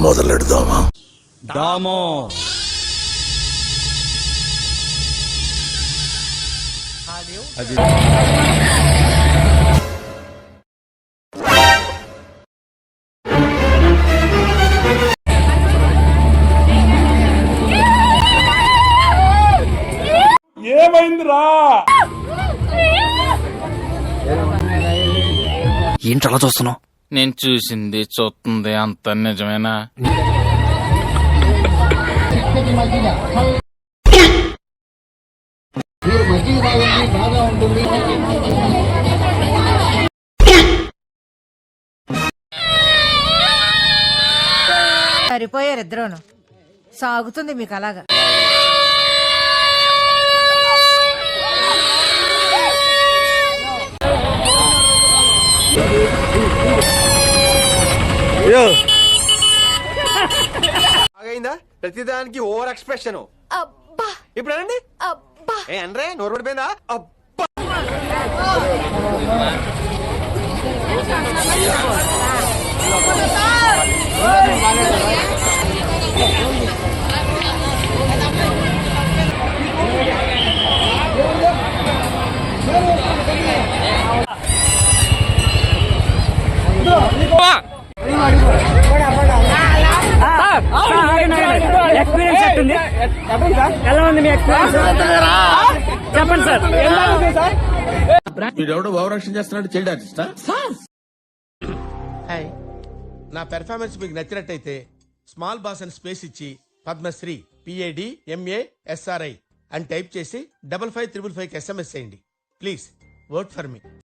మొదలెడదామా? దామో అది ఏమైందిరా? ఏంటి అలా చూస్తున్నావు? నేను చూసింది చూస్తుంది అంత నిజమేనా? సరిపోయారు ఇద్దరును. సాగుతుంది మీకు అలాగా. అయిందా? ప్రతిదానికి ఓవర్ ఎక్స్ప్రెషన్. ఇప్పుడు అనండి. ఏ అనరే, నోరు పడిపోయిందా? అబ్బా. ఎలా ఉంది మీ ఎక్స్పీరియన్స్? చెప్పండి సార్. వీడెవడో భావరక్షణ చేస్తున్నాడు, చైల్డ్ ఆర్టిస్టా? హాయ్, నా పెర్ఫార్మెన్స్ మీకు నచ్చినట్టయితే స్మాల్ బాస్ అని స్పేస్ ఇచ్చి పద్మశ్రీ PADMASRI అని టైప్ చేసి 5555 SMS చేయండి. Please work for me.